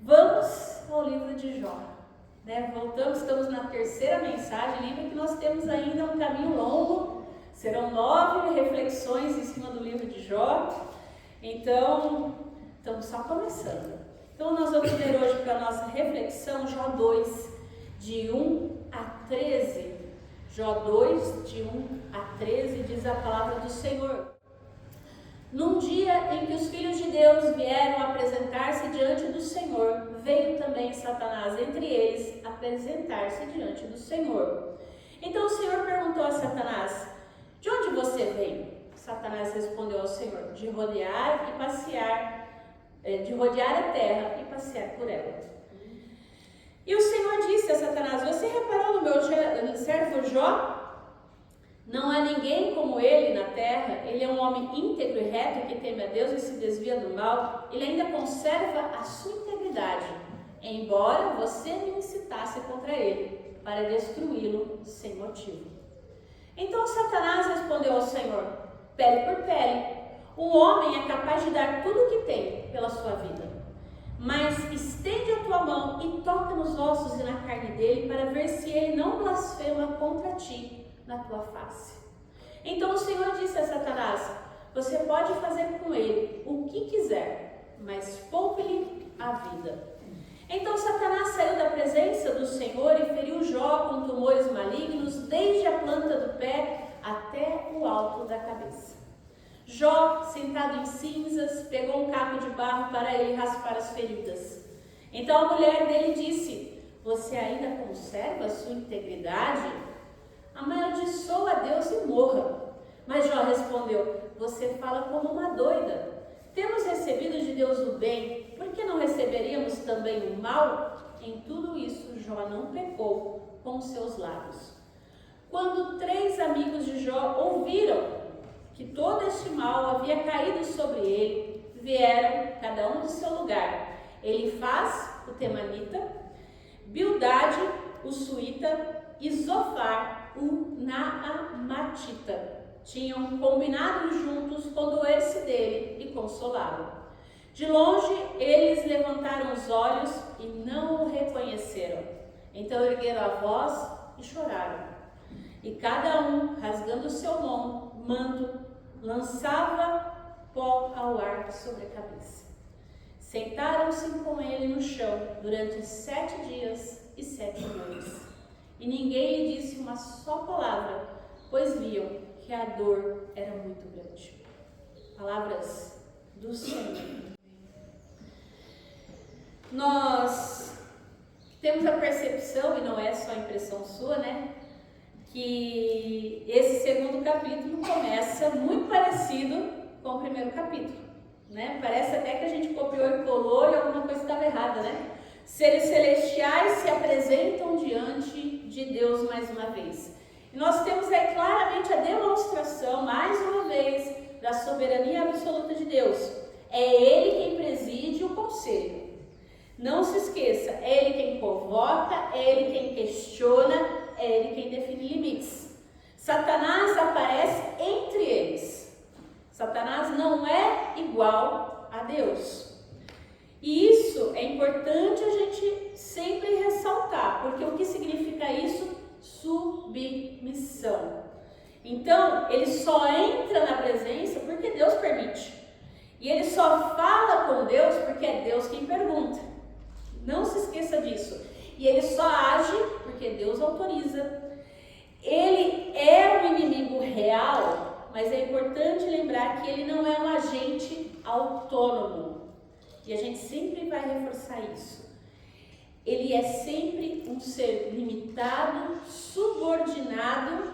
Vamos ao livro de Jó. Voltamos, estamos na terceira mensagem. Lembra que nós temos ainda um caminho longo. Serão 9 reflexões em cima do livro de Jó. Então, estamos só começando. Então, nós vamos ler hoje para a nossa reflexão Jó 2, de 1 a 13. Jó 2, de 1 a 13, diz a palavra do Senhor. Num dia em que os filhos de Deus vieram apresentar-se diante do Senhor, veio também Satanás entre eles apresentar-se diante do Senhor. Então o Senhor perguntou a Satanás: de onde você vem? Satanás respondeu ao Senhor: de rodear e passear, de rodear a terra e passear por ela. E o Senhor disse a Satanás: você reparou no meu servo Jó? Não há ninguém como ele na terra. Ele é um homem íntegro e reto que teme a Deus e se desvia do mal. Ele ainda conserva a sua integridade, embora você me incitasse contra ele para destruí-lo sem motivo. Então Satanás respondeu ao Senhor: pele por pele. Um homem é capaz de dar tudo o que tem pela sua vida. Mas estende a tua mão e toca nos ossos e na carne dele para ver se ele não blasfema contra ti na tua face. Então o Senhor disse a Satanás: você pode fazer com ele o que quiser, mas poupe-lhe a vida. Então Satanás saiu da presença do Senhor e feriu Jó com tumores malignos, desde a planta do pé até o alto da cabeça. Jó, sentado em cinzas, pegou um caco de barro para ele raspar as feridas. Então a mulher dele disse: você ainda conserva a sua integridade? Amaldiçoa a Deus e morra. Mas Jó respondeu: você fala como uma doida. Temos recebido de Deus o bem, por que não receberíamos também o mal? Em tudo isso Jó não pecou com seus lábios. Quando 3 amigos de Jó ouviram que todo este mal havia caído sobre ele, vieram cada um do seu lugar. Elifaz, o temanita, Bildade, o suíta, e Zofar, o naamatita. Tinham combinado juntos condoer-se dele e consolá-lo. De longe eles levantaram os olhos e não o reconheceram. Então ergueram a voz e choraram. E cada um, rasgando o seu manto, lançava pó ao ar sobre a cabeça. Sentaram-se com ele no chão durante 7 dias e 7 noites. E ninguém lhe disse uma só palavra, pois viam que a dor era muito grande. Palavras do Senhor. Nós temos a percepção, e não é só impressão sua, que esse segundo capítulo começa muito parecido com o primeiro capítulo, Parece até que a gente copiou e colou e alguma coisa estava errada, Seres celestiais se apresentam diante de Deus mais uma vez. E nós temos aí claramente a demonstração, mais uma vez, da soberania absoluta de Deus. É Ele quem preside o conselho. Não se esqueça, é Ele quem convoca, é Ele quem questiona, é Ele quem define limites. Satanás aparece entre eles. Satanás não é igual a Deus. E isso é importante a gente sempre ressaltar, porque o que significa isso? Submissão. Então, ele só entra na presença porque Deus permite. E ele só fala com Deus porque é Deus quem pergunta. Não se esqueça disso. E ele só age porque Deus autoriza. Ele é um inimigo real, mas é importante lembrar que ele não é um agente autônomo. E a gente sempre vai reforçar isso. Ele é sempre um ser limitado, subordinado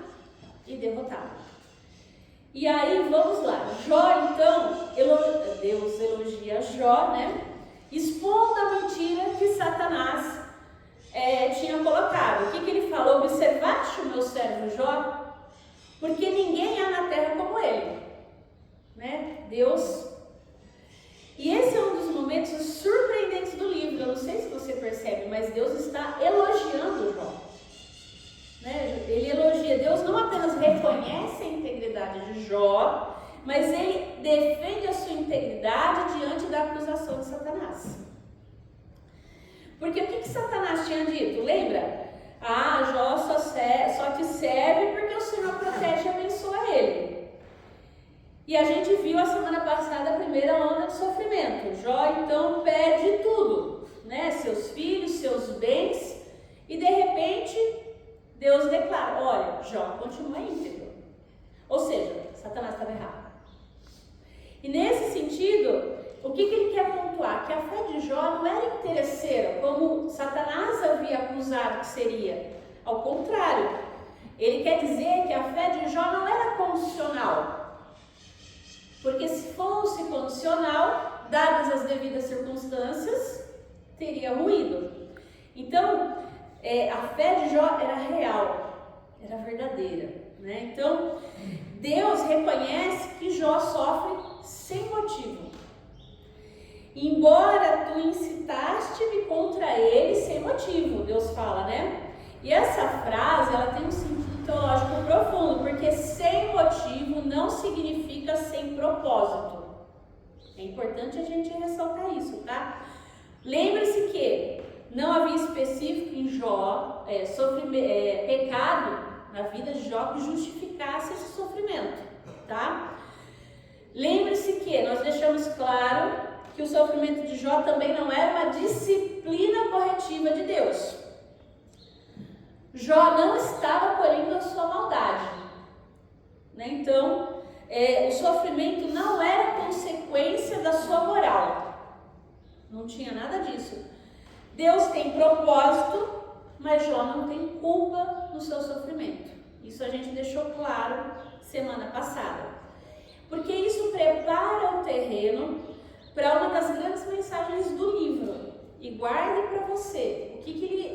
e derrotado. E aí, vamos lá. Jó, então, Deus elogia Jó, expondo a mentira que Satanás tinha colocado. O que ele falou? Observaste o meu servo Jó? Porque ninguém há na terra como ele. Deus. E esse é um dos momentos surpreendentes do livro. Eu não sei se você percebe, mas Deus está elogiando Jó. Ele elogia. Deus não apenas reconhece a integridade de Jó, mas ele defende a sua integridade diante da acusação de Satanás. Porque o que Satanás tinha dito? Lembra? Ah, Jó só te serve porque o Senhor protege e abençoa ele. E a gente viu a semana passada a primeira onda de sofrimento. Jó então perde tudo, né? Seus filhos, seus bens, e de repente Deus declara: olha, Jó continua íntegro. Ou seja, Satanás estava errado. E nesse sentido, o que ele quer pontuar? Que a fé de Jó não era interesseira, como Satanás havia acusado que seria. Ao contrário, ele quer dizer que a fé de Jó não era condicional. Porque se fosse condicional, dadas as devidas circunstâncias, teria ruído. Então, a fé de Jó era real, era verdadeira, né? Então, Deus reconhece que Jó sofre sem motivo. Embora tu incitaste-me contra ele sem motivo, Deus fala, né? E essa frase, ela tem um sentido teológico profundo, porque sem motivo não significa sem propósito. É importante a gente ressaltar isso, tá? Lembre-se que não havia específico em Jó pecado na vida de Jó que justificasse esse sofrimento, tá? Lembre-se que nós deixamos claro que o sofrimento de Jó também não era uma disciplina corretiva de Deus. Jó não estava colhendo a sua maldade, né? Então, o sofrimento não era consequência da sua moral. Não tinha nada disso. Deus tem propósito, mas Jó não tem culpa no seu sofrimento. Isso a gente deixou claro semana passada. Porque isso prepara o terreno para uma das grandes mensagens do livro. E guarde para você,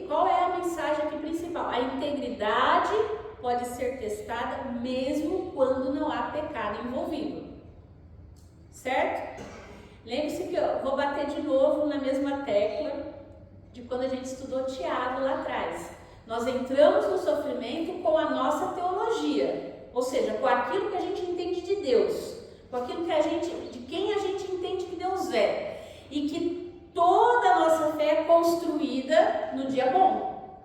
qual é a mensagem aqui principal? A integridade pode ser testada mesmo quando não há pecado envolvido. Certo? Lembre-se que eu vou bater de novo na mesma tecla de quando a gente estudou Tiago lá atrás. Nós entramos no sofrimento com a nossa teologia, ou seja, com aquilo que a gente entende de Deus, com aquilo de quem a gente entende que Deus é, e que toda a nossa fé é construída no dia bom.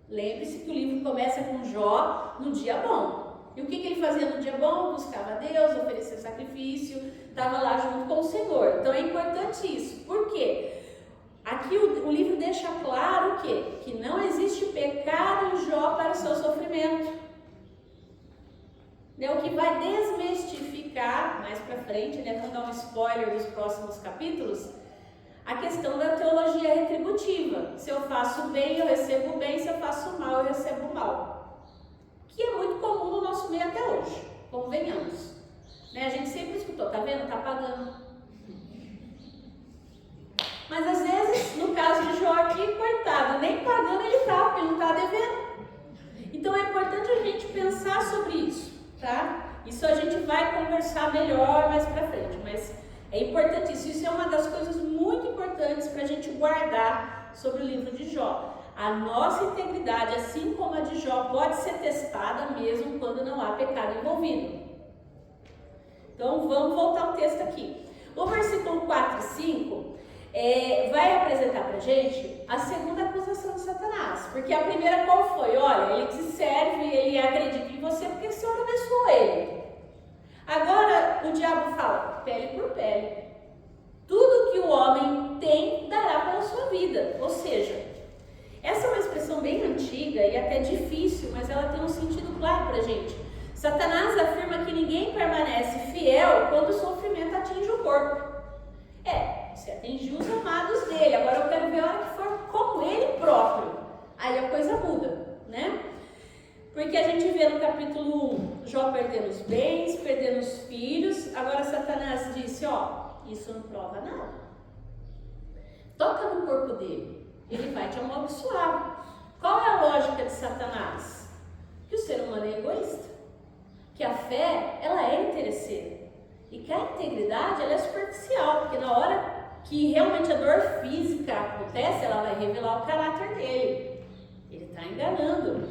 Lembre-se que o livro começa com Jó no dia bom. E o que ele fazia no dia bom? Buscava a Deus, oferecia sacrifício, estava lá junto com o Senhor. Então é importante isso. Por quê? Aqui o livro deixa claro o quê? Que não existe pecado em Jó para o seu sofrimento. O que vai desmistificar mais para frente, vamos dar um spoiler dos próximos capítulos, a questão da teologia retributiva. Se eu faço bem, eu recebo bem. Se eu faço mal, eu recebo mal. Que é muito comum no nosso meio até hoje, convenhamos. A gente sempre escutou, tá vendo? Tá pagando. Mas às vezes, no caso de Jó aqui, coitado, nem pagando ele tá, porque ele não tá devendo. Então é importante a gente pensar sobre isso, tá? Isso a gente vai conversar melhor mais pra frente, mas é importantíssimo. Isso é uma das coisas muito importantes para a gente guardar sobre o livro de Jó. A nossa integridade, assim como a de Jó, pode ser testada mesmo quando não há pecado envolvido. Então vamos voltar ao texto aqui. O versículo 4 e 5 vai apresentar para a gente a segunda acusação de Satanás. Porque a primeira qual foi? Olha, ele te serve, ele acredita em você porque o Senhor abençoou ele. Agora o diabo fala, pele por pele. Tudo que o homem tem, dará pela sua vida. Ou seja, essa é uma expressão bem antiga e até difícil, mas ela tem um sentido claro pra gente. Satanás afirma que ninguém permanece fiel quando o sofrimento atinge o corpo. Você atingiu os amados dele, agora eu quero ver a hora que for como ele próprio. Aí a coisa muda, né? Porque a gente vê no capítulo 1, Jó perdendo os bens, perdendo os filhos. Agora Satanás disse, isso não prova nada. Toca no corpo dele, ele vai te amaldiçoar. Qual é a lógica de Satanás? Que o ser humano é egoísta. Que a fé, ela é interesseira. E que a integridade, ela é superficial. Porque na hora que realmente a dor física acontece, ela vai revelar o caráter dele. Ele está enganando.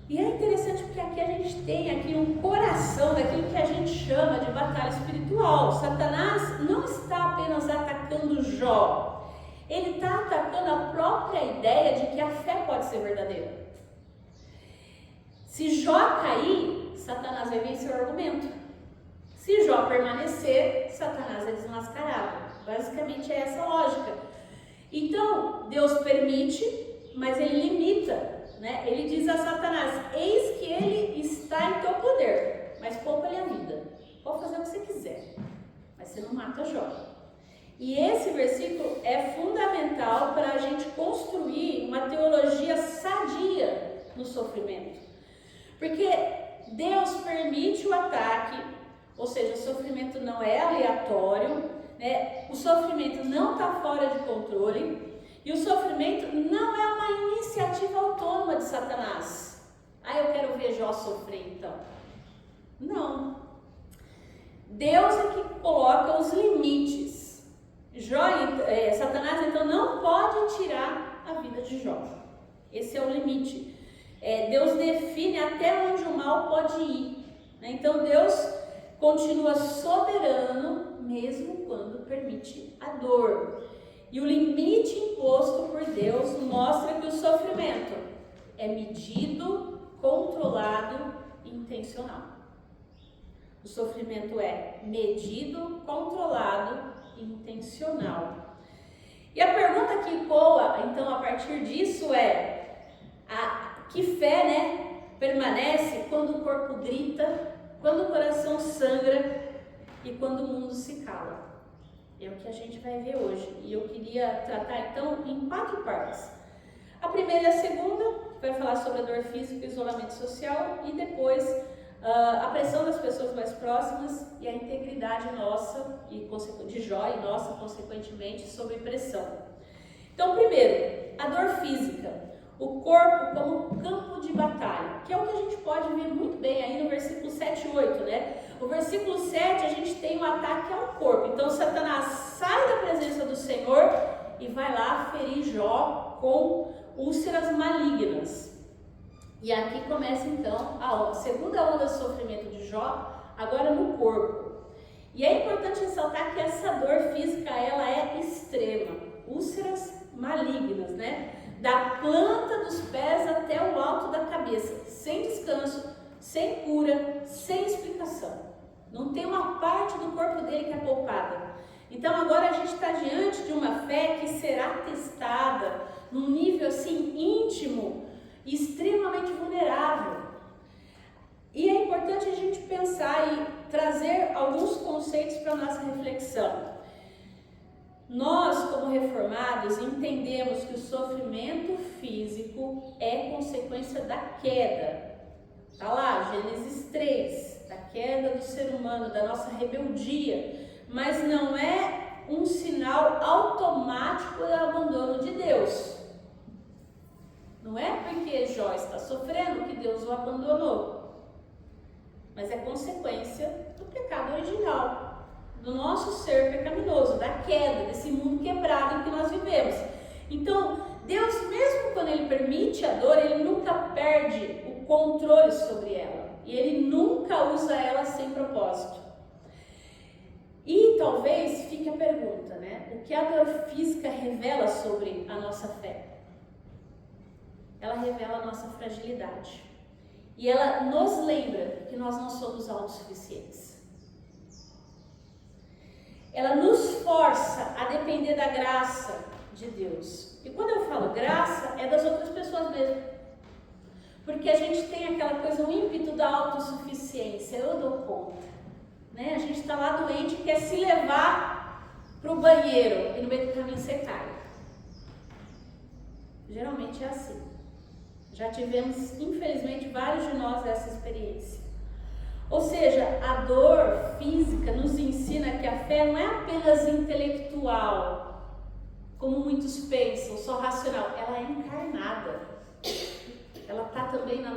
E é interessante porque aqui a gente tem aqui um coração daquilo que a gente chama de batalha espiritual. Satanás não está apenas atacando Jó. ele está atacando a própria ideia de que a fé pode ser verdadeira. Se Jó cair, Satanás vai vencer o argumento. Se Jó permanecer, Satanás é desmascarado. Basicamente é essa a lógica. Então, Deus permite, mas ele limita, né? Ele diz a Satanás: eis que ele está em teu poder, mas poupa-lhe a vida. Pode fazer o que você quiser, mas você não mata Jó. E esse versículo é fundamental para a gente construir uma teologia sadia no sofrimento. Porque Deus permite o ataque, ou seja, o sofrimento não é aleatório, né? O sofrimento não está fora de controle, e o sofrimento não é uma iniciativa autônoma de Satanás. Eu quero ver Jó sofrer então. Não. Deus é que coloca os limites. Satanás então não pode tirar a vida de Jó. Esse é o limite. Deus define até onde o mal pode ir, né? Então Deus continua soberano mesmo quando permite a dor. E o limite imposto por Deus mostra que o sofrimento é medido, controlado e intencional. O sofrimento é medido, controlado e intencional. E a pergunta que ecoa, então, a partir disso é: que fé, né, permanece quando o corpo grita, quando o coração sangra e quando o mundo se cala? É o que a gente vai ver hoje. E eu queria tratar, então, em 4 partes. A primeira e a segunda vai falar sobre a dor física e o isolamento social, e depois a pressão das pessoas mais próximas e a integridade nossa e de Jó e nossa, consequentemente, sob pressão. Então, primeiro, a dor física. O corpo como campo de batalha, que é o que a gente pode ver muito bem aí no versículo 7 e 8, né? O versículo 7 a gente tem um ataque ao corpo. Então Satanás sai da presença do Senhor e vai lá ferir Jó com úlceras malignas. E aqui começa então a segunda onda de sofrimento de Jó, agora no corpo. E é importante ressaltar que essa dor física, ela é extrema. Úlceras malignas, né? Da planta dos pés até o alto da cabeça, sem descanso, sem cura, sem explicação. Não tem uma parte do corpo dele que é poupada. Então agora a gente está diante de uma fé que será testada num nível assim íntimo e extremamente vulnerável. E é importante a gente pensar e trazer alguns conceitos para a nossa reflexão. Nós, como reformados, entendemos que o sofrimento físico é consequência da queda. Está lá, Gênesis 3, da queda do ser humano, da nossa rebeldia. Mas não é um sinal automático do abandono de Deus. Não é porque Jó está sofrendo que Deus o abandonou. Mas é consequência do pecado original, do nosso ser pecaminoso, da queda, desse mundo quebrado em que nós vivemos. Então, Deus, mesmo quando Ele permite a dor, Ele nunca perde o controle sobre ela. E Ele nunca usa ela sem propósito. E talvez fique a pergunta, né? O que a dor física revela sobre a nossa fé? Ela revela a nossa fragilidade. E ela nos lembra que nós não somos autossuficientes. Ela nos força a depender da graça de Deus. E quando eu falo graça, é das outras pessoas mesmo. Porque a gente tem aquela coisa, o ímpeto da autossuficiência. Eu dou conta. Né? A gente está lá doente e quer se levar para o banheiro e no meio do caminho você cai. Geralmente é assim. Já tivemos, infelizmente, vários de nós essa experiência. Ou seja, a dor física nos ensina que a fé não é apenas intelectual, como muitos pensam, só racional. Ela é encarnada. Ela está também no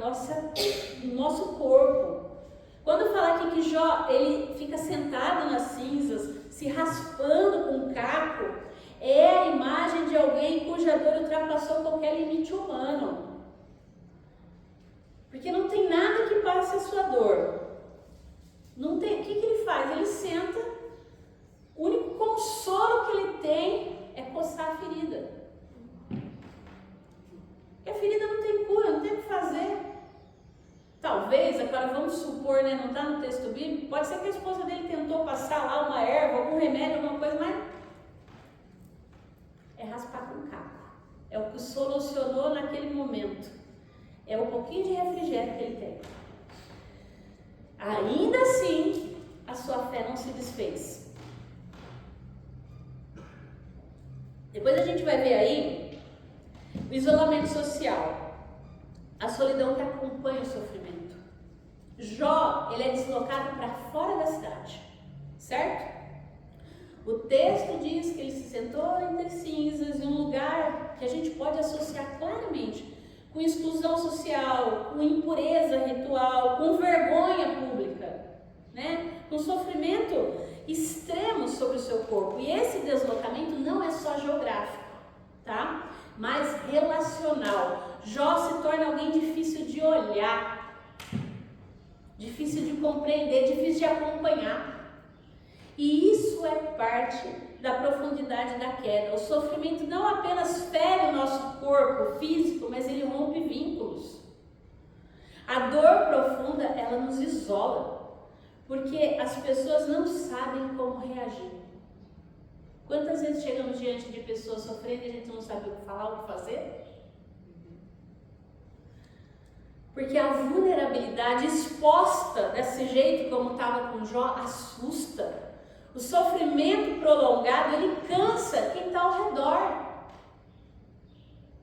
nosso corpo. Quando falar aqui que Jó, ele fica sentado nas cinzas, se raspando com um caco, é a imagem de alguém cuja dor ultrapassou qualquer limite humano. Porque não tem nada que passe a sua dor. Não tem. O que ele faz? Ele senta, o único consolo que ele tem é coçar a ferida. passar lá uma erva, algum remédio, alguma coisa, mas é raspar com caco. É o que solucionou naquele momento. É o pouquinho de refrigério que ele tem. Ainda assim, a sua fé não se desfez. Depois a gente vai ver aí o isolamento social, a solidão que acompanha o sofrimento. Jó, ele é deslocado para fora da cidade, certo? O texto diz que ele se sentou entre cinzas em um lugar que a gente pode associar claramente com exclusão social, com impureza ritual, com vergonha pública, né? Com sofrimento extremo sobre o seu corpo. E esse deslocamento não é só geográfico, tá? Mas relacional. Jó se torna alguém difícil de olhar, difícil de compreender, difícil de acompanhar. E isso é parte da profundidade da queda. O sofrimento não apenas fere o nosso corpo físico, mas ele rompe vínculos. A dor profunda, ela nos isola, porque as pessoas não sabem como reagir. Quantas vezes chegamos diante de pessoas sofrendo e a gente não sabe o que falar, o que fazer? Porque a vulnerabilidade exposta desse jeito, como estava com Jó, assusta. O sofrimento prolongado, ele cansa quem está ao redor.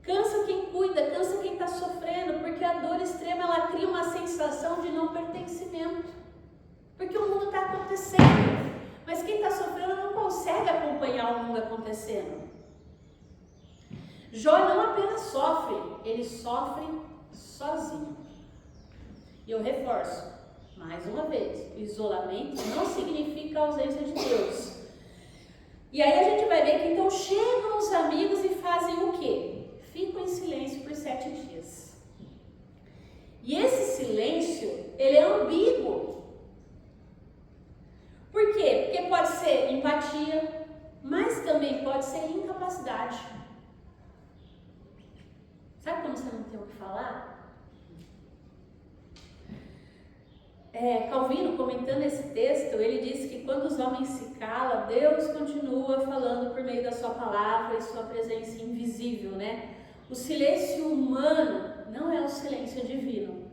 Cansa quem cuida, cansa quem está sofrendo, porque a dor extrema, ela cria uma sensação de não pertencimento. Porque o mundo está acontecendo, mas quem está sofrendo não consegue acompanhar o mundo acontecendo. Jó não apenas sofre, ele sofre sozinho. E eu reforço, mais uma vez, o isolamento não significa a ausência de Deus. E aí a gente vai ver que então chegam os amigos e fazem o quê? Ficam em silêncio por 7 dias. E esse silêncio, ele é ambíguo. Por quê? Porque pode ser empatia, mas também pode ser incapacidade. Sabe quando você não tem o que falar? Calvino, comentando esse texto, ele diz que quando os homens se calam, Deus continua falando por meio da sua palavra e sua presença invisível, né? O silêncio humano não é o silêncio divino.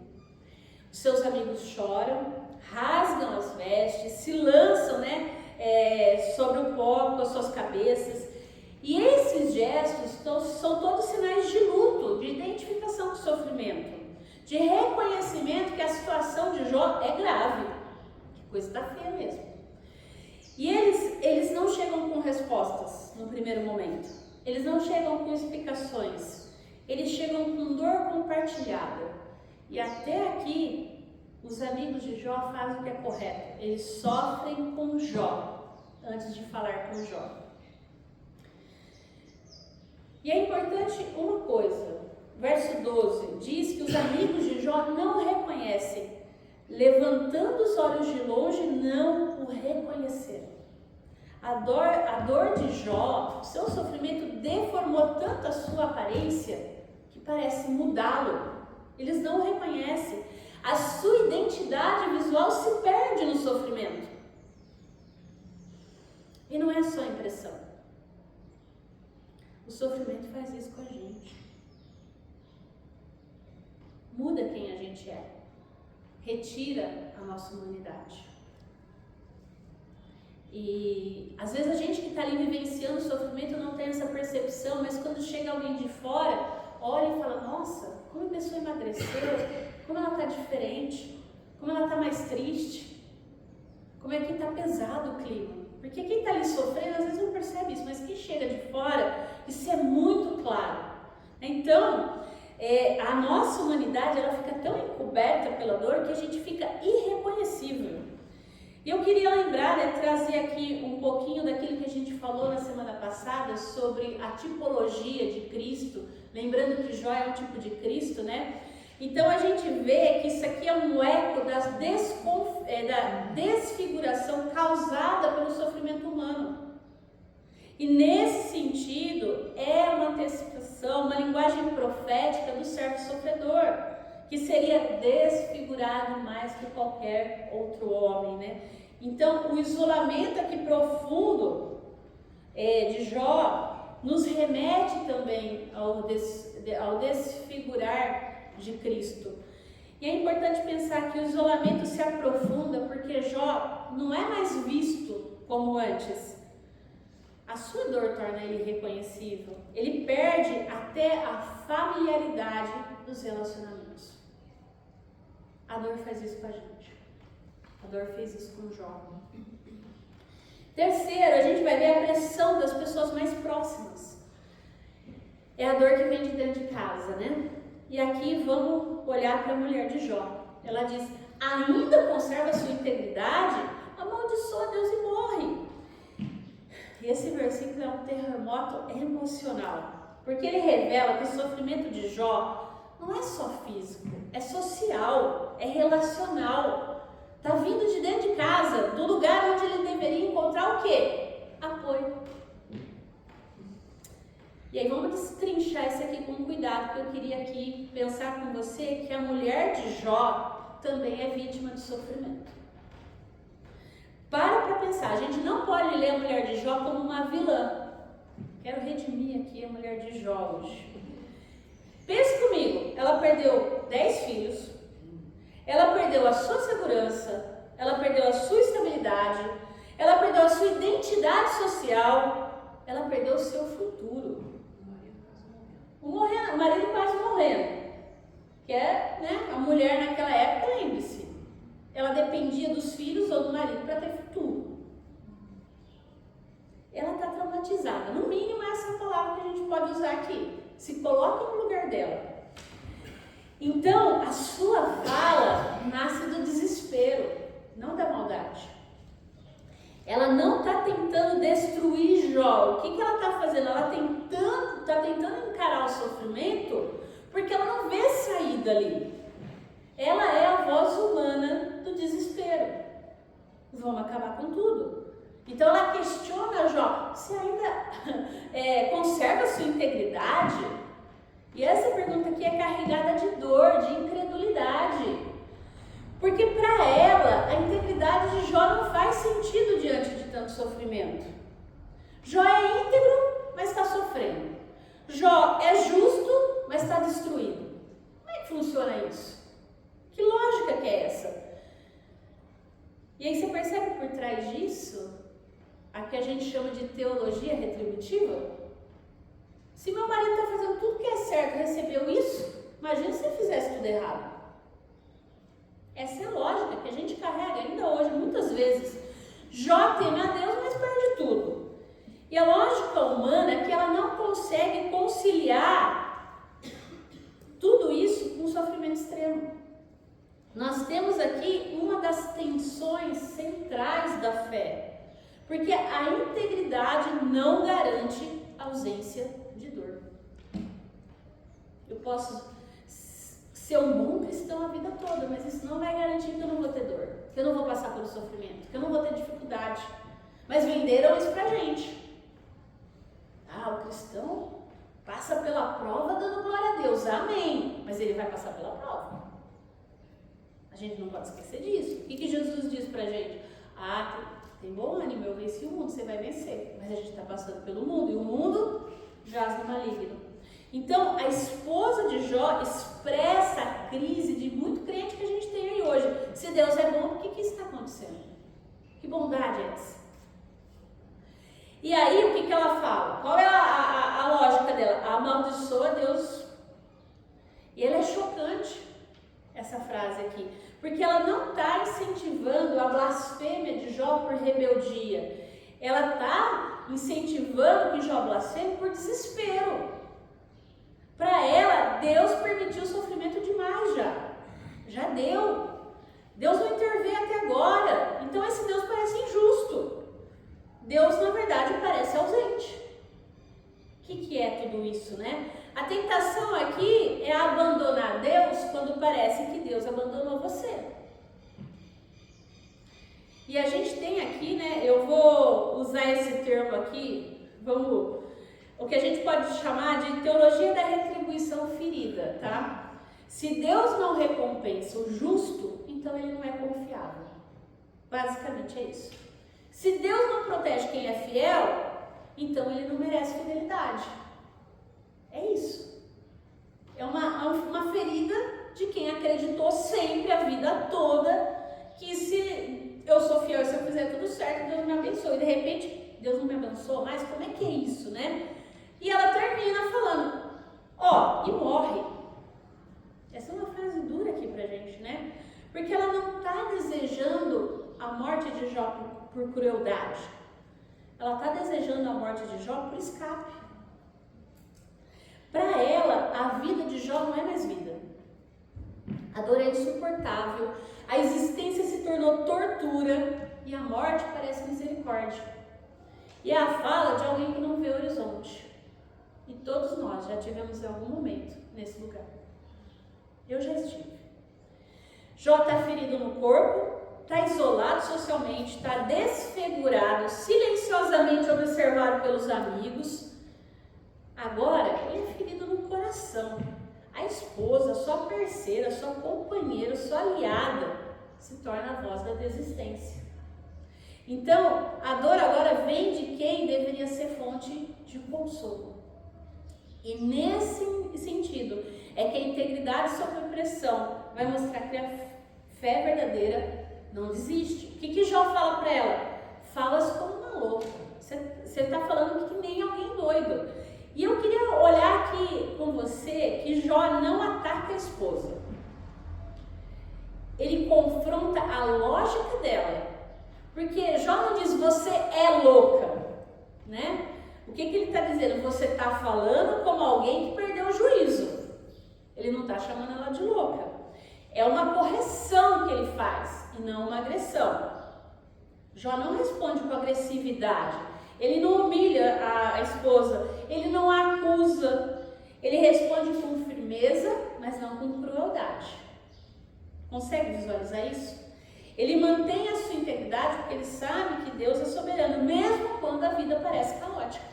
Os seus amigos choram, rasgam as vestes, se lançam, né, sobre o pó com as suas cabeças. E esses gestos são todos sinais de luto, de identificação com o sofrimento, de reconhecimento que a situação de Jó é grave. Que coisa tá feia mesmo. E eles não chegam com respostas no primeiro momento. Eles não chegam com explicações. Eles chegam com dor compartilhada. E até aqui, os amigos de Jó fazem o que é correto. Eles sofrem com Jó, antes de falar com Jó. E é importante uma coisa. Verso 12 diz que os amigos de Jó não o reconhecem. Levantando os olhos de longe, não o reconheceram. A dor de Jó, o seu sofrimento deformou tanto a sua aparência que parece mudá-lo. Eles não o reconhecem. A sua identidade visual se perde no sofrimento. E não é só impressão. O sofrimento faz isso com a gente. Muda quem a gente é. Retira a nossa humanidade. E às vezes a gente que está ali vivenciando o sofrimento não tem essa percepção, mas quando chega alguém de fora, olha e fala, nossa, como a pessoa emagreceu, como ela está diferente, como ela está mais triste, como é que está pesado o clima. Porque quem está ali sofrendo às vezes não percebe isso, mas quem chega de fora, isso é muito claro. Então, a nossa humanidade, ela fica tão encoberta pela dor que a gente fica irreconhecível. E eu queria lembrar, trazer aqui um pouquinho daquilo que a gente falou na semana passada sobre a tipologia de Cristo, lembrando que Jó é um tipo de Cristo, né? Então a gente vê que isso aqui é um eco da desfiguração causada pelo sofrimento humano. E nesse sentido, é uma antecipação, uma linguagem profética do servo sofredor, que seria desfigurado mais que qualquer outro homem, né? Então, o isolamento aqui profundo de Jó nos remete também ao desfigurar de Cristo. E é importante pensar que o isolamento se aprofunda porque Jó não é mais visto como antes. A sua dor torna ele irreconhecível. Ele perde até a familiaridade dos relacionamentos. A dor faz isso com a gente. A dor fez isso com Jó. Terceiro, a gente vai ver a pressão das pessoas mais próximas. É a dor que vem de dentro de casa, né? E aqui vamos olhar para a mulher de Jó. Ela diz: ainda conserva sua integridade? Amaldiçoa Deus e morre. E esse versículo é um terremoto emocional, porque ele revela que o sofrimento de Jó não é só físico, é social, é relacional. Está vindo de dentro de casa, do lugar onde ele deveria encontrar o quê? Apoio. E aí vamos destrinchar isso aqui com cuidado, porque eu queria aqui pensar com você que a mulher de Jó também é vítima de sofrimento. Para pensar, a gente não pode ler a mulher de Jó como uma vilã. Quero redimir aqui a mulher de Jó hoje. Pense comigo, ela perdeu 10 filhos, ela perdeu a sua segurança, ela perdeu a sua estabilidade, ela perdeu a sua identidade social, ela perdeu o seu futuro. O marido quase morrendo, que é, né, a mulher naquela época, lembre-se, ela dependia dos filhos ou do marido para ter futuro. Ela está traumatizada, no mínimo essa palavra que a gente pode usar aqui. Se coloca no lugar dela. Então, a sua fala nasce do desespero, não da maldade. Ela não está tentando destruir Jó. O que ela está fazendo? Ela está tentando encarar o sofrimento porque ela não vê saída ali. Ela é a voz humana do desespero. Vamos acabar com tudo. Então ela questiona Jó: você ainda conserva a sua integridade? E essa pergunta aqui é carregada de dor, de incredulidade. Porque para ela, a integridade de Jó não faz sentido diante de tanto sofrimento. Jó é íntegro, mas está sofrendo. Jó é justo, mas está destruído. Como é que funciona isso? Que lógica que é essa? E aí você percebe por trás disso a que a gente chama de teologia retributiva? Se meu marido está fazendo tudo que é certo e recebeu isso, imagina se ele fizesse tudo errado. Essa é a lógica que a gente carrega ainda hoje, muitas vezes. Jó teme a Deus, mas perde tudo. E a lógica humana é que ela não consegue conciliar tudo isso com o sofrimento extremo. Nós temos aqui uma das tensões centrais da fé, porque a integridade não garante ausência de dor. Eu posso ser um bom cristão a vida toda, mas isso não vai garantir que eu não vou ter dor, que eu não vou passar pelo sofrimento, que eu não vou ter dificuldade. Mas venderam isso pra gente. O cristão passa pela prova dando glória a Deus, amém, mas ele vai passar pela prova. A gente não pode esquecer disso. O que Jesus diz pra gente? Tem bom ânimo, eu venci o mundo, você vai vencer. Mas a gente está passando pelo mundo, e o mundo jaz no maligno. Então, a esposa de Jó expressa a crise de muito crente que a gente tem aí hoje. Se Deus é bom, por que isso está acontecendo? Que bondade é essa? E aí, o que ela fala? Qual é a lógica dela? Amaldiçoa Deus. E ela é chocante, essa frase aqui, porque ela não está incentivando a blasfêmia de Jó por rebeldia. Ela está incentivando que Jó blasfeme por desespero. Para ela, Deus permitiu o sofrimento demais já. Já deu. Deus não interveio até agora. Então esse Deus parece injusto. Deus, na verdade, parece ausente. O que é tudo isso, né? A tentação aqui é abandonar Deus quando parece que Deus abandonou você. E a gente tem aqui, né? Eu vou usar esse termo aqui, o que a gente pode chamar de teologia da retribuição ferida, tá? Se Deus não recompensa o justo, então ele não é confiável. Basicamente é isso. Se Deus não protege quem é fiel, então ele não merece fidelidade. É isso. É uma ferida de quem acreditou sempre a vida toda que se eu sou fiel e se eu fizer tudo certo, Deus me abençoe. E de repente, Deus não me abençoa mais? Como é que é isso, né? E ela termina falando, e morre. Essa é uma frase dura aqui pra gente, né? Porque ela não está desejando a morte de Jó por crueldade. Ela está desejando a morte de Jó por escape. Para ela, a vida de Jó não é mais vida. A dor é insuportável, a existência se tornou tortura e a morte parece misericórdia. E é a fala de alguém que não vê o horizonte. E todos nós já tivemos em algum momento nesse lugar. Eu já estive. Jó está ferido no corpo, está isolado socialmente, está desfigurado, silenciosamente observado pelos amigos. Agora, ele é ferido no coração. A esposa, sua parceira, sua companheira, sua aliada, se torna a voz da desistência. Então, a dor agora vem de quem deveria ser fonte de consolo. E nesse sentido, é que a integridade sob pressão vai mostrar que a fé verdadeira não desiste. O que Jó fala para ela? Falas como uma louca. Você está falando que nem alguém doido. E eu queria olhar aqui com você que Jó não ataca a esposa. Ele confronta a lógica dela. Porque Jó não diz, você é louca, né? O que ele está dizendo? Você está falando como alguém que perdeu o juízo. Ele não está chamando ela de louca. É uma correção que ele faz e não uma agressão. Jó não responde com agressividade. Ele não humilha a esposa. Ele não a acusa. Ele responde com firmeza, mas não com crueldade. Consegue visualizar isso? Ele mantém a sua integridade porque ele sabe que Deus é soberano, mesmo quando a vida parece caótica.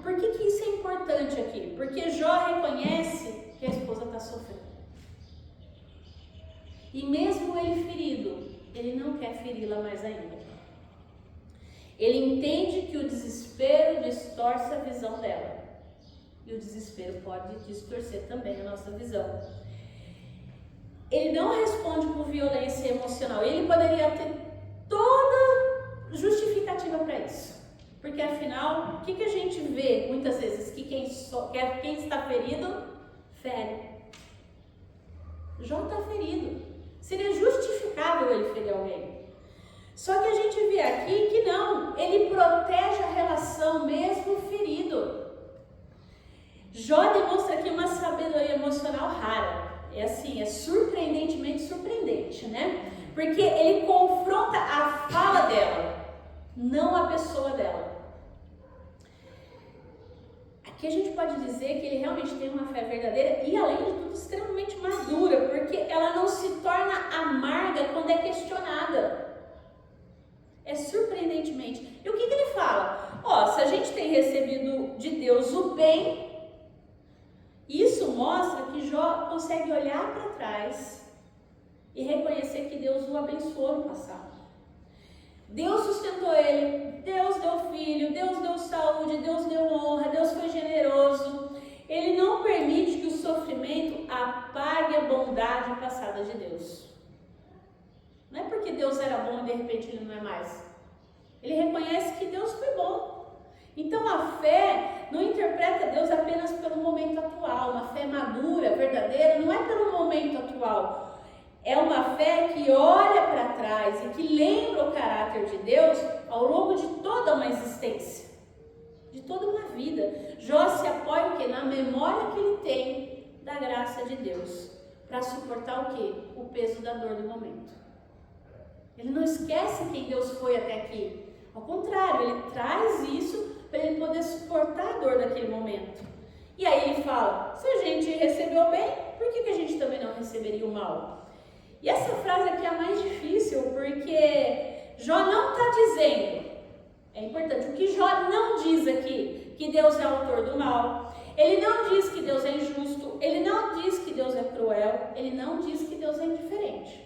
Por que isso é importante aqui? Porque Jó reconhece que a esposa está sofrendo. E mesmo ele ferido, ele não quer feri-la mais ainda. Ele entende que o desespero distorce a visão dela. E o desespero pode distorcer também a nossa visão. Ele não responde com violência emocional. Ele poderia ter toda justificativa para isso. Porque afinal, o que a gente vê muitas vezes? Que quem está ferido, fere. Jó está ferido. Seria justificável ele ferir alguém. Só que a gente vê aqui que não. Ele protege a relação mesmo ferido. Jó demonstra aqui uma sabedoria emocional rara. É assim, é surpreendentemente surpreendente, né? Porque ele confronta a fala dela, não a pessoa dela. Aqui a gente pode dizer que ele realmente tem uma fé verdadeira e, além de tudo, extremamente madura, porque ela não se torna amarga quando é questionada. É surpreendentemente. E o que ele fala? Se a gente tem recebido de Deus o bem, isso mostra que Jó consegue olhar para trás e reconhecer que Deus o abençoou no passado. Deus sustentou ele, Deus deu filho, Deus deu saúde, Deus deu honra, Deus foi generoso. Ele não permite que o sofrimento apague a bondade passada de Deus. Não é porque Deus era bom e de repente ele não é mais. Ele reconhece que Deus foi bom. Então a fé não interpreta Deus apenas pelo momento atual. Uma fé madura, verdadeira, não é pelo momento atual. É uma fé que olha para trás e que lembra o caráter de Deus ao longo de toda uma existência, de toda uma vida. Jó se apoia o quê? Na memória que ele tem da graça de Deus, para suportar o quê? O peso da dor do momento. Ele não esquece quem Deus foi até aqui. Ao contrário, ele traz isso para ele poder suportar a dor daquele momento. E aí ele fala, se a gente recebeu bem, por que a gente também não receberia o mal? E essa frase aqui é a mais difícil, porque Jó não está dizendo, é importante, o que Jó não diz aqui, que Deus é autor do mal, ele não diz que Deus é injusto, ele não diz que Deus é cruel, ele não diz que Deus é indiferente.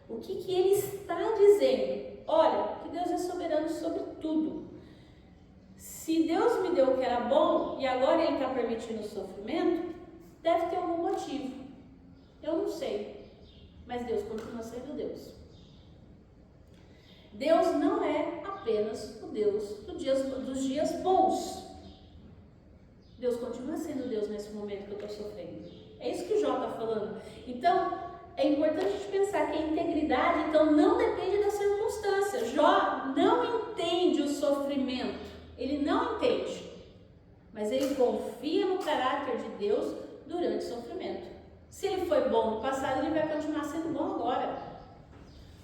O que ele está dizendo? Olha, que Deus é soberano sobre tudo. Se Deus me deu o que era bom e agora Ele está permitindo o sofrimento, deve ter algum motivo. Eu não sei, mas Deus continua sendo Deus. Deus não é apenas o Deus dos dias bons. Deus continua sendo Deus nesse momento que eu estou sofrendo. É isso que Jó está falando. Então, é importante a gente pensar que a integridade, então, não depende da circunstância. Jó não entende o sofrimento. Ele não entende. Mas ele confia no caráter de Deus durante o sofrimento. Se ele foi bom no passado, ele vai continuar sendo bom agora.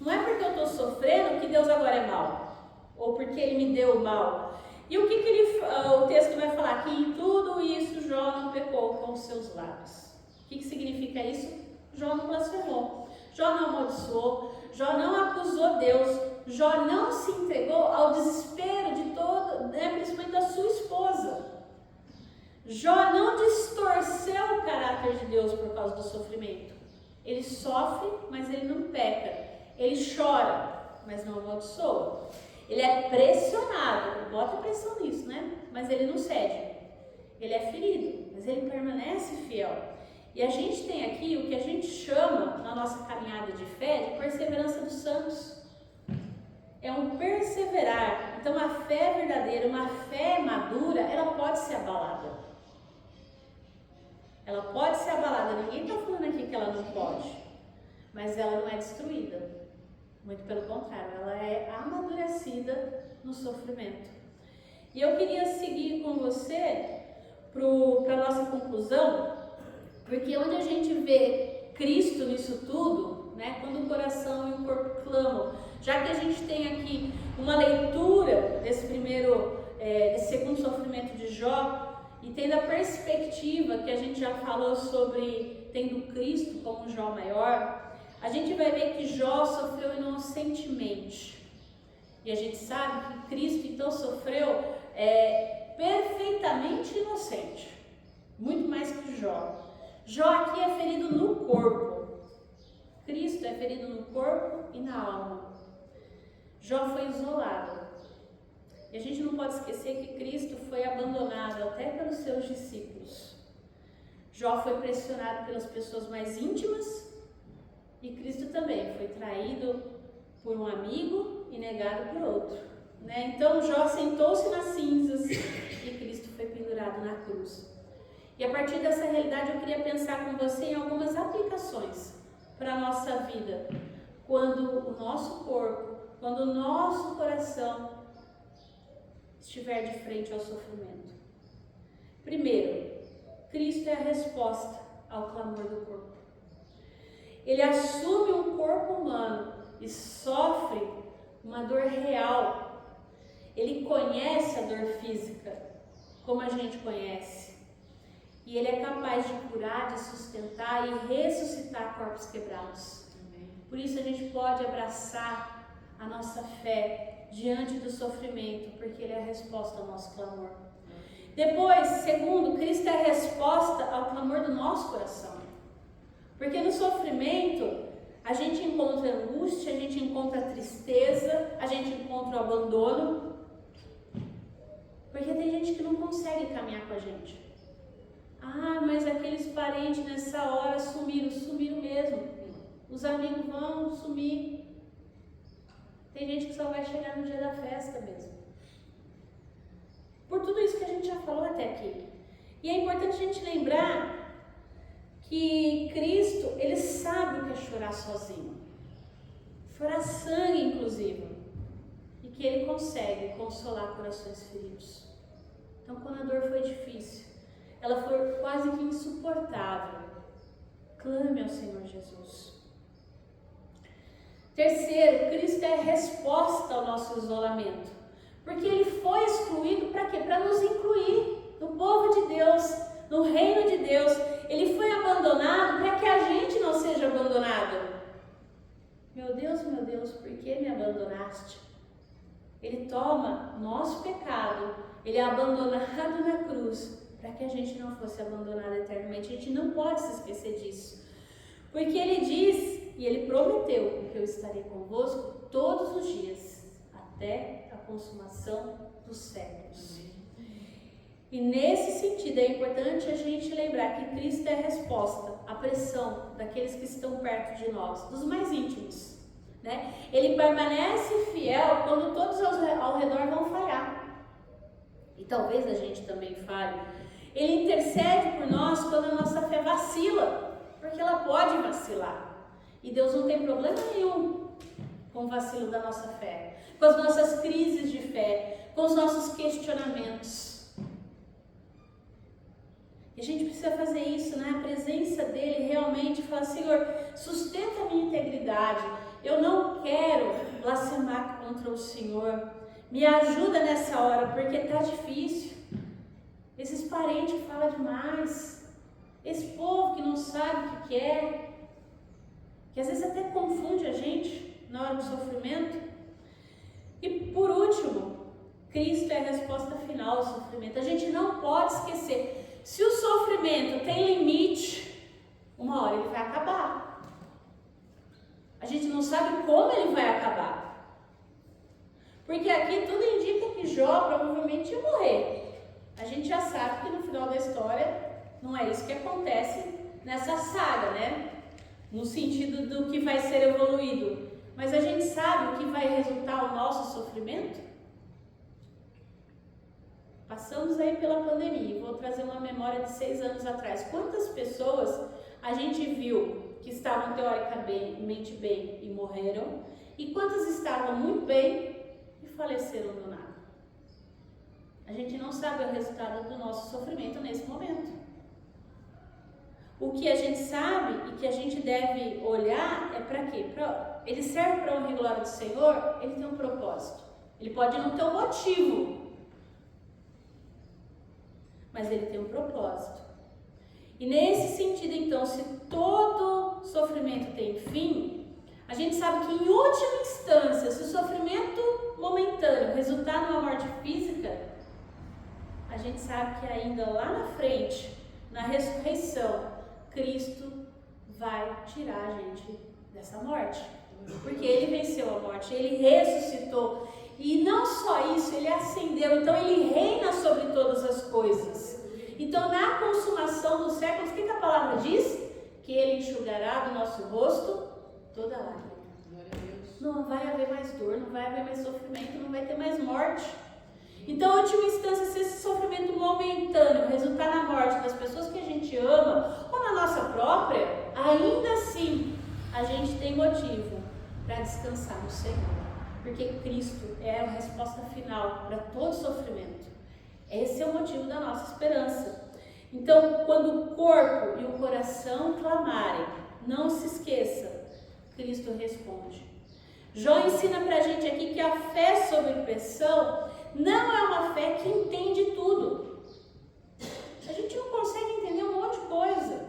Não é porque eu estou sofrendo que Deus agora é mau. Ou porque Ele me deu o mal. E o que o texto vai falar? Que em tudo isso Jó não pecou com os seus lábios. O que significa isso? Jó não blasfemou. Jó não amaldiçoou. Jó não acusou Deus. Jó não se entregou ao desespero de todo, principalmente da sua esposa. Jó não distorceu o caráter de Deus por causa do sofrimento. Ele sofre, mas ele não peca. Ele chora, mas não amaldiçoa. Ele é pressionado, bota pressão nisso, né? Mas ele não cede. Ele é ferido, mas ele permanece fiel. E a gente tem aqui o que a gente chama, na nossa caminhada de fé, de perseverança dos santos. É um perseverar. Então, a fé verdadeira, uma fé madura, ela pode ser abalada. Ela pode ser abalada. Ninguém está falando aqui que ela não pode. Mas ela não é destruída. Muito pelo contrário, ela é amadurecida no sofrimento. E eu queria seguir com você para a nossa conclusão, porque onde a gente vê Cristo nisso tudo, né, quando o coração e o corpo clamam, já que a gente tem aqui uma leitura desse segundo sofrimento de Jó, e tendo a perspectiva que a gente já falou sobre tendo Cristo como Jó maior, a gente vai ver que Jó sofreu inocentemente. E a gente sabe que Cristo então sofreu perfeitamente inocente. Muito mais que Jó. Jó aqui é ferido no corpo. Cristo é ferido no corpo e na alma. Jó foi isolado. E a gente não pode esquecer que Cristo foi abandonado até pelos seus discípulos. Jó foi pressionado pelas pessoas mais íntimas. E Cristo também foi traído por um amigo e negado por outro. Né? Então Jó sentou-se nas cinzas e Cristo foi pendurado na cruz. E a partir dessa realidade eu queria pensar com você em algumas aplicações para a nossa vida. Quando o nosso corpo, quando o nosso coração estiver de frente ao sofrimento. Primeiro, Cristo é a resposta ao clamor do corpo. Ele assume um corpo humano e sofre uma dor real. Ele conhece a dor física, como a gente conhece. E Ele é capaz de curar, de sustentar e ressuscitar corpos quebrados. Por isso a gente pode abraçar a nossa fé diante do sofrimento, porque Ele é a resposta ao nosso clamor. Depois, segundo, Cristo é a resposta ao clamor do nosso coração. Porque no sofrimento, a gente encontra angústia, a gente encontra tristeza, a gente encontra o abandono. Porque tem gente que não consegue caminhar com a gente. Ah, mas aqueles parentes nessa hora sumiram mesmo. Os amigos vão sumir. Tem gente que só vai chegar no dia da festa mesmo. Por tudo isso que a gente já falou até aqui. E é importante a gente lembrar que Cristo, Ele sabe o que é chorar sozinho. Chorar sangue, inclusive. E que Ele consegue consolar corações feridos. Então, quando a dor foi difícil, ela foi quase que insuportável, clame ao Senhor Jesus. Terceiro, Cristo é a resposta ao nosso isolamento. Porque Ele foi excluído para quê? Para nos incluir no povo de Deus, no reino de Deus. Ele foi abandonado para que a gente não seja abandonado. Meu Deus, por que me abandonaste? Ele toma nosso pecado, Ele é abandonado na cruz, para que a gente não fosse abandonado eternamente. A gente não pode se esquecer disso. Porque Ele diz e Ele prometeu que eu estaria convosco todos os dias, até a consumação dos séculos. E nesse sentido é importante a gente lembrar que Cristo é a resposta à pressão daqueles que estão perto de nós, dos mais íntimos, né? Ele permanece fiel quando todos ao redor vão falhar. E talvez a gente também falhe. Ele intercede por nós quando a nossa fé vacila, porque ela pode vacilar. E Deus não tem problema nenhum com o vacilo da nossa fé, com as nossas crises de fé, com os nossos questionamentos. E a gente precisa fazer isso, né? A presença dele realmente fala: Senhor, sustenta a minha integridade. Eu não quero blasfemar contra o Senhor. Me ajuda nessa hora, porque está difícil. Esses parentes falam demais. Esse povo que não sabe o que quer, que às vezes até confunde a gente na hora do sofrimento. E por último, Cristo é a resposta final ao sofrimento. A gente não pode esquecer. Se o sofrimento tem limite, uma hora ele vai acabar. A gente não sabe como ele vai acabar. Porque aqui tudo indica que Jó provavelmente ia morrer. A gente já sabe que no final da história não é isso que acontece nessa saga, né? No sentido do que vai ser evoluído. Mas a gente sabe o que vai resultar o nosso sofrimento? Passamos aí pela pandemia, vou trazer uma memória de 6 anos atrás. Quantas pessoas a gente viu que estavam teoricamente bem e morreram, e quantas estavam muito bem e faleceram do nada? A gente não sabe o resultado do nosso sofrimento nesse momento. O que a gente sabe e que a gente deve olhar é para quê? Ele serve para honra e glória do Senhor, ele tem um propósito. Ele pode não ter um motivo, mas ele tem um propósito. E nesse sentido, então, se todo sofrimento tem fim, a gente sabe que em última instância, se o sofrimento momentâneo resultar numa morte física, a gente sabe que ainda lá na frente, na ressurreição, Cristo vai tirar a gente dessa morte. Porque ele venceu a morte, ele ressuscitou. E não só isso, ele ascendeu, então ele reina sobre todas as coisas. Então, na consumação dos séculos, o que a palavra diz? Que ele enxugará do nosso rosto toda lágrima. Não vai haver mais dor, não vai haver mais sofrimento, não vai ter mais morte. Então, em última instância, se esse sofrimento momentâneo resultar na morte das pessoas que a gente ama, ou na nossa própria, ainda assim, a gente tem motivo para descansar no Senhor. Porque Cristo é a resposta final para todo sofrimento. Esse é o motivo da nossa esperança. Então, quando o corpo e o coração clamarem, não se esqueça, Cristo responde. Jó ensina para a gente aqui que a fé sob pressão não é uma fé que entende tudo. A gente não consegue entender um monte de coisa.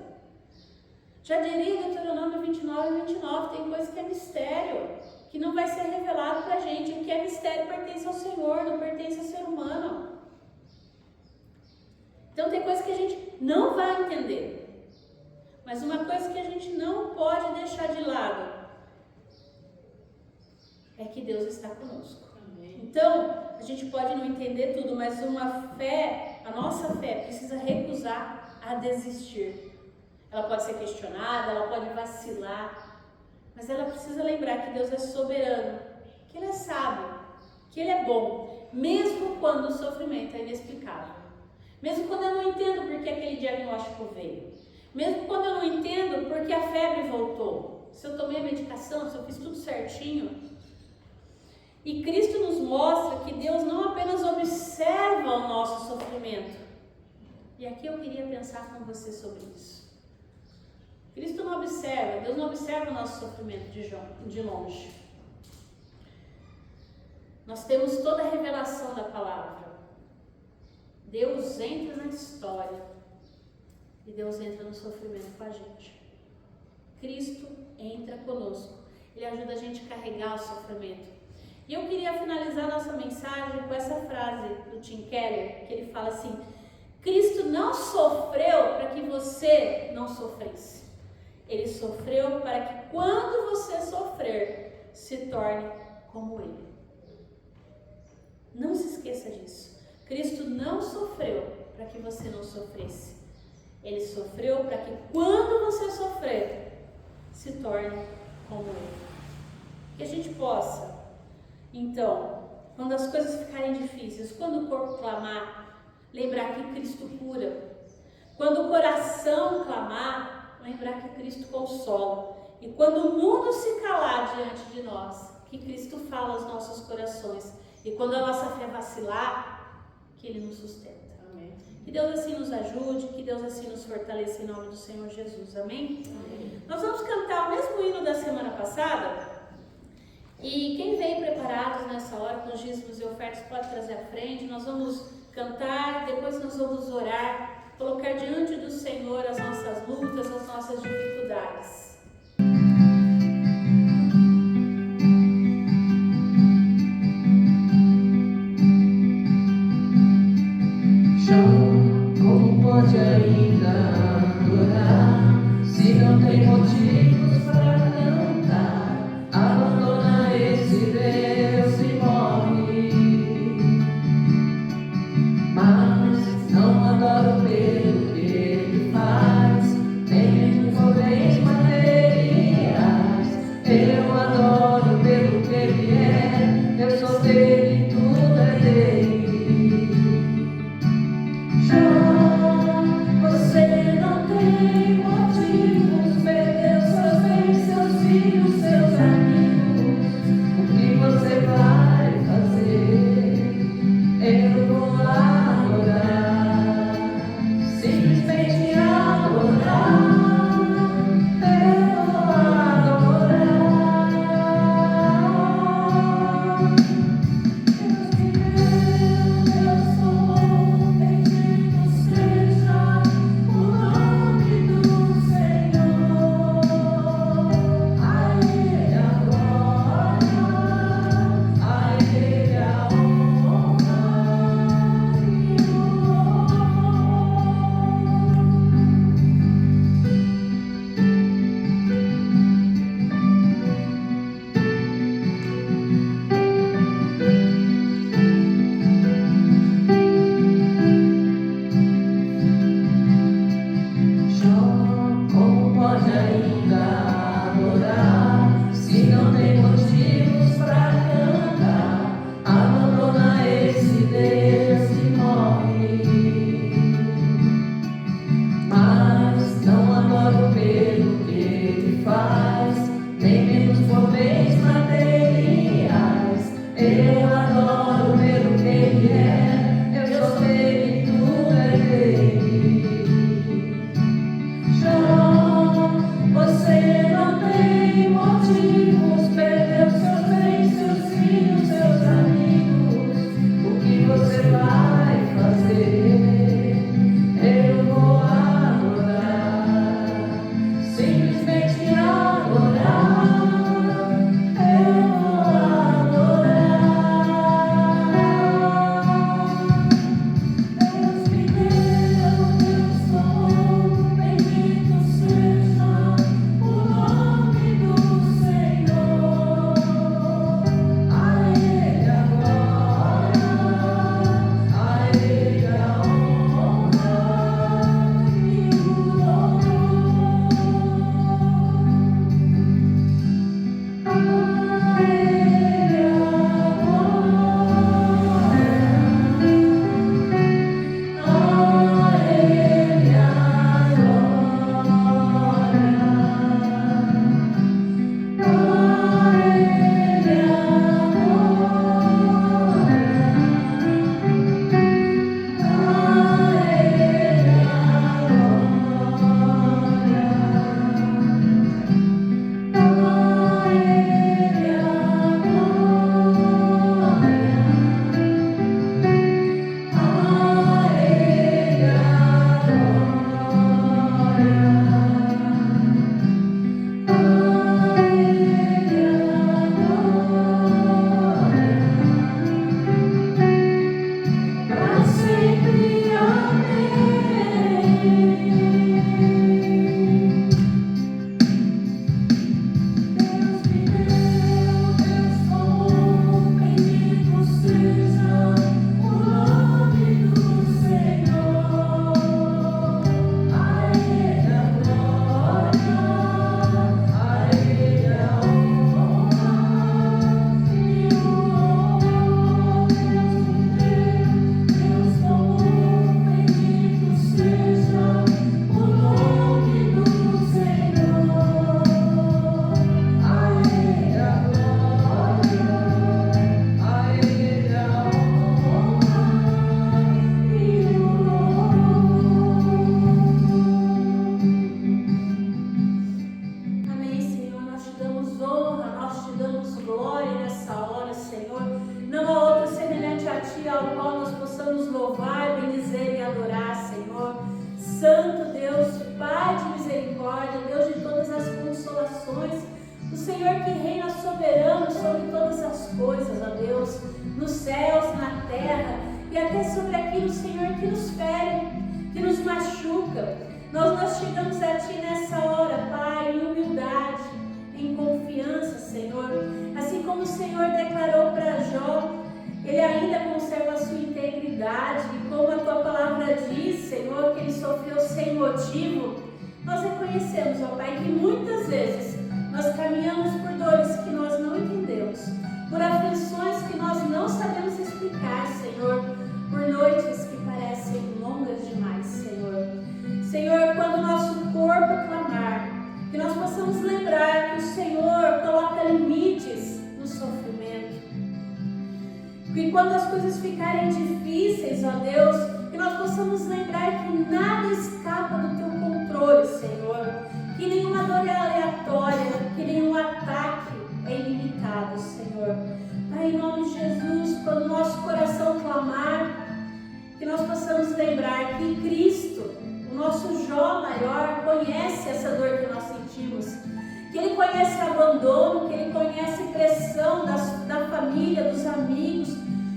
Já diria Deuteronômio 29, tem coisa que é mistério, que não vai ser revelado para a gente. O que é mistério pertence ao Senhor, não pertence ao ser humano. Então tem coisa que a gente não vai entender. Mas uma coisa que a gente não pode deixar de lado é que Deus está conosco. Então, a gente pode não entender tudo, mas a nossa fé precisa recusar a desistir. Ela pode ser questionada, ela pode vacilar, mas ela precisa lembrar que Deus é soberano, que Ele é sábio, que Ele é bom, mesmo quando o sofrimento é inexplicável. Mesmo quando eu não entendo por que aquele diagnóstico veio. Mesmo quando eu não entendo por que a febre voltou. Se eu tomei a medicação, se eu fiz tudo certinho. E Cristo nos mostra que Deus não apenas observa o nosso sofrimento. E aqui eu queria pensar com você sobre isso. Cristo não observa, Deus não observa o nosso sofrimento de longe. Nós temos toda a revelação da palavra. Deus entra na história e Deus entra no sofrimento com a gente. Cristo entra conosco. Ele ajuda a gente a carregar o sofrimento. E eu queria finalizar nossa mensagem com essa frase do Tim Keller, que ele fala assim: Cristo não sofreu para que você não sofresse. Ele sofreu para que quando você sofrer, se torne como Ele. Não se esqueça disso. Cristo não sofreu para que você não sofresse. Ele sofreu para que quando você sofrer, se torne como Ele. Que a gente possa, então, quando as coisas ficarem difíceis, quando o corpo clamar, lembrar que Cristo cura. Quando o coração clamar, lembrar que Cristo consola. E quando o mundo se calar diante de nós, que Cristo fala aos nossos corações. E quando a nossa fé vacilar, que Ele nos sustenta. Amém. Que Deus assim nos ajude, que Deus assim nos fortaleça em nome do Senhor Jesus. Amém? Amém. Nós vamos cantar o mesmo hino da semana passada. E quem veio preparado nessa hora com os dízimos e ofertas pode trazer à frente. Nós vamos cantar, depois nós vamos orar, colocar diante do Senhor as nossas lutas, as nossas dificuldades. Como pode ainda adorar se não tem motivos para cantar? Abandona esse Deus e morre. Mas não adoro pelo que Ele faz, nem mesmo por bens materiais. Eu adoro pelo que Ele é, eu sou dele, tudo é dele. Você não tem motivos, perdeu seus bens, seus filhos, seus amigos. O que você vai fazer? Eu vou adorar, simplesmente adorar. Eu vou adorar. Eu sou bendito seja o nome do Senhor. A Ele a glória, a Ele a honra e o louvor. Como pode ainda adorar se não tem motivos para cantar? Abandona esse Deus que morre. Mas não adoro pelo que Ele faz, nem menos por bens materiais. Eu adoro pelo que Ele é, eu sou dele, tudo é dele. Você não tem motivos, perdeu seus bens, seus filhos, seus amigos. O que você vai fazer? Eu vou adorar, simplesmente adorar. Eu vou adorar. louvar, bendizer e adorar, Senhor. Santo Deus, Pai de misericórdia, Deus de todas as consolações, o Senhor que reina soberano sobre todas as coisas, ó Deus, nos céus, na terra e até sobre aquilo, Senhor, que nos fere, que nos machuca. Nós chegamos a Ti nessa hora, Pai, em humildade, em confiança, Senhor. Assim como o Senhor declarou para Jó, ele ainda conserva a sua integridade, e como a Tua palavra diz, Senhor, que ele sofreu sem motivo. Nós reconhecemos, ó Pai, que muitas vezes nós caminhamos por dores que nós não entendemos, por aflições que nós não sabemos explicar, Senhor, por noites que parecem longas demais, Senhor. Senhor, quando o nosso corpo clamar, que nós possamos lembrar que o Senhor coloca limites no sofrimento. Que quando as coisas ficarem difíceis, ó Deus, que nós possamos lembrar que nada escapa do Teu controle, Senhor. Que nenhuma dor é aleatória, que nenhum ataque é ilimitado, Senhor. Pai, em nome de Jesus, quando o nosso coração clamar, que nós possamos lembrar que Cristo, o nosso Jó maior, conhece essa dor que nós sentimos, que Ele conhece abandono, que Ele conhece pressão da família, dos amigos,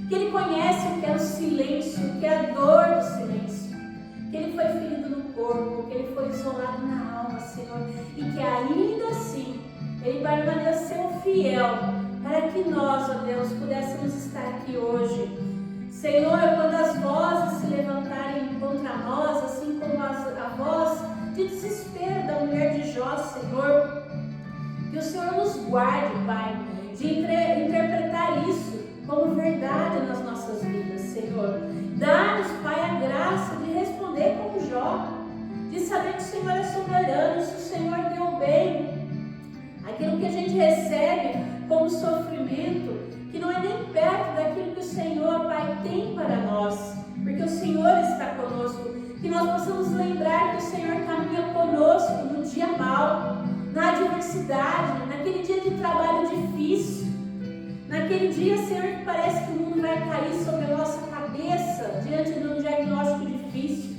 que Ele conhece o que é o silêncio, o que é a dor do silêncio, que Ele foi ferido no corpo, que Ele foi isolado na alma, Senhor, e que ainda assim Ele permaneceu fiel para que nós, ó Deus, pudéssemos estar aqui hoje. Senhor, quando as vozes se levantarem contra nós, assim como a voz de desespero da mulher de Jó, Senhor, que o Senhor nos guarde, Pai, de interpretar isso como verdade nas nossas vidas, Senhor. Dá-nos, Pai, a graça de responder como Jó, de saber que o Senhor é soberano, se o Senhor deu bem, aquilo que a gente recebe como sofrimento, que não é nem perto daquilo que o Senhor, Pai, tem para nós, porque o Senhor está conosco, que nós possamos lembrar que o Senhor caminha conosco no dia mau, na adversidade, naquele dia de trabalho difícil, naquele dia, Senhor, que parece que o mundo vai cair sobre a nossa cabeça diante de um diagnóstico difícil,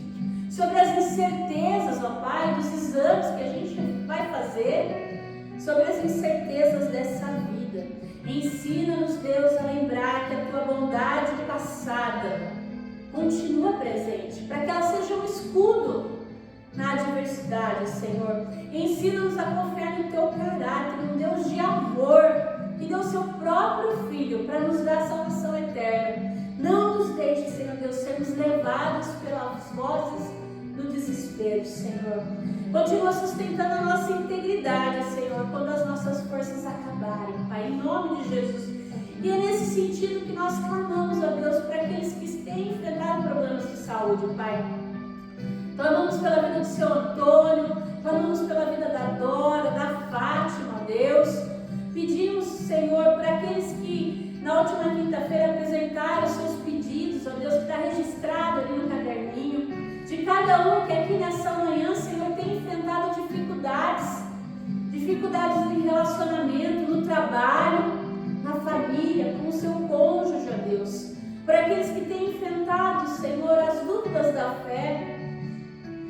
sobre as incertezas, ó Pai, dos exames que a gente vai fazer, sobre as incertezas dessa vida. Ensina-nos, Deus, a lembrar que a Tua bondade passada continua presente, para que ela seja um escudo na adversidade, Senhor. Ensina-nos a confiar no Teu caráter, um Deus de amor, que deu o Seu próprio Filho para nos dar salvação eterna. Não nos deixe, Senhor Deus, sermos levados pelas vozes do desespero, Senhor. Continua sustentando a nossa integridade, Senhor, quando as nossas forças acabarem, Pai, em nome de Jesus. E é nesse sentido que nós clamamos, ó Deus, para aqueles que têm enfrentado problemas de saúde, Pai. Clamamos pela vida do Seu Antônio, clamamos pela vida da Dora, da Fátima, ó Deus. Pedimos, Senhor, para aqueles que na última quinta-feira apresentaram os seus pedidos, ó Deus, que está registrado ali no caderninho, de cada um que aqui nessa manhã, Senhor, tem enfrentado dificuldades em relacionamento, no trabalho, na família, com o seu cônjuge, ó Deus. Para aqueles que têm enfrentado, Senhor, as dúvidas da fé,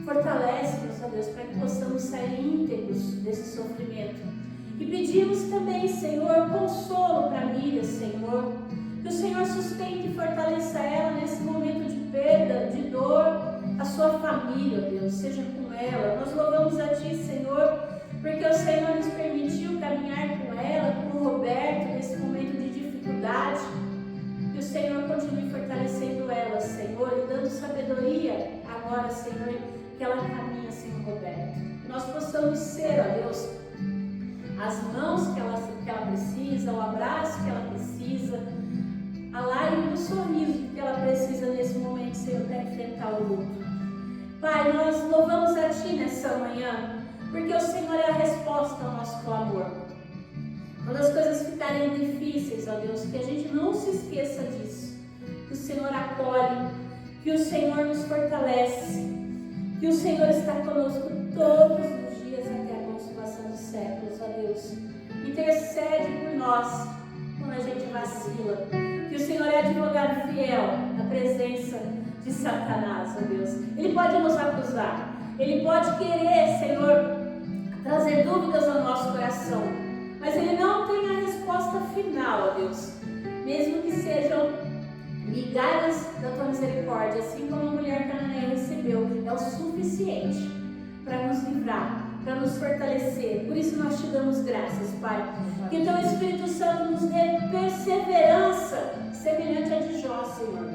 fortalece-nos, ó Deus, para que possamos sair íntegros desse sofrimento. E pedimos também, Senhor, consolo para a Miriam, Senhor, que o Senhor sustente e fortaleça ela nesse momento de perda, de dor, a sua família, ó Deus, seja com ela. Nós louvamos a Ti, Senhor, porque o Senhor nos permitiu caminhar com ela, com o Roberto, nesse momento de dificuldade. Que o Senhor continue fortalecendo ela, Senhor, e dando sabedoria agora, Senhor, que ela caminha, Senhor Roberto. Que nós possamos ser, ó Deus, as mãos que ela precisa, o abraço que ela precisa, a lágrima, o sorriso que ela precisa nesse momento, Senhor, para enfrentar o luto. Pai, nós louvamos a Ti nessa manhã, porque o Senhor é a resposta ao nosso clamor. Quando as coisas ficarem difíceis, ó Deus, que a gente não se esqueça disso, que o Senhor acolhe, que o Senhor nos fortalece, que o Senhor está conosco todos os dias até a consumação dos séculos, ó Deus. Intercede por nós quando a gente vacila. que o Senhor é advogado fiel na presença de Satanás, ó Deus. Ele pode nos acusar, ele pode querer, Senhor, trazer dúvidas ao nosso coração, mas ele não tem a resposta final, ó Deus. Mesmo que sejam migalhas da tua misericórdia, assim como a mulher cananeia recebeu, é o suficiente para nos livrar, para nos fortalecer. Por isso nós te damos graças, Pai. Que o teu Espírito Santo nos dê perseverança semelhante à de Jó, Senhor.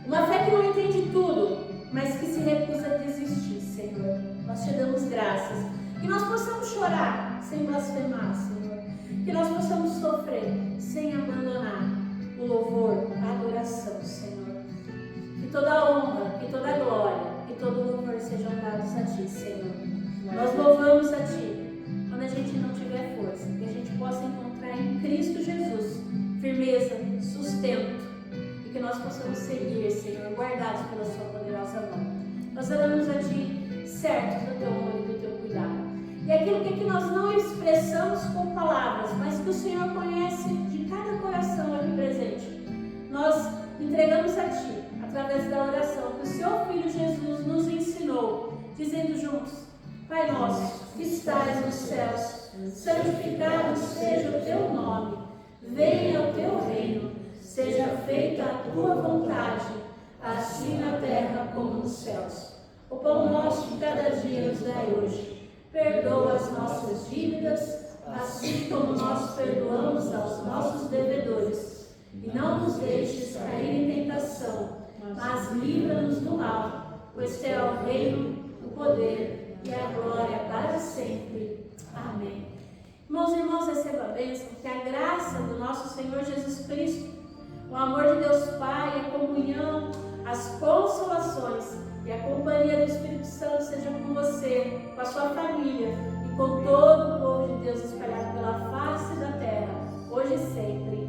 Uma fé que não entende tudo, mas que se recusa a desistir, Senhor. Nós te damos graças. Que nós possamos chorar sem blasfemar, Senhor. Que nós possamos sofrer sem abandonar o louvor, a adoração, Senhor. Que toda a honra, que toda a glória, que todo o louvor sejam dados a Ti, Senhor. Nós louvamos a Ti quando a gente não tiver força, que a gente possa encontrar em Cristo Jesus firmeza, sustento, e que nós possamos seguir, Senhor, guardados pela Sua poderosa mão. Nós oramos a Ti, certo do Teu amor e do Teu cuidado. E aquilo que nós não expressamos com palavras, mas que o Senhor conhece de cada coração aqui presente, nós entregamos a Ti, através da oração que o Seu Filho Jesus nos ensinou, dizendo juntos: Pai nosso, que estais nos céus, santificado seja o Teu nome, venha o Teu reino, seja feita a Tua vontade, assim na terra como nos céus. O pão nosso de cada dia nos dai hoje, perdoa as nossas dívidas, assim como nós perdoamos aos nossos devedores, e não nos deixes cair em tentação, mas livra-nos do mal, pois Teu é o reino, o poder e a glória para sempre. Amém. Irmãos e irmãs, receba a bênção, que a graça do nosso Senhor Jesus Cristo, o amor de Deus Pai, a comunhão, as consolações e a companhia do Espírito Santo seja com você, com a sua família e com todo o povo de Deus espalhado pela face da terra, hoje e sempre.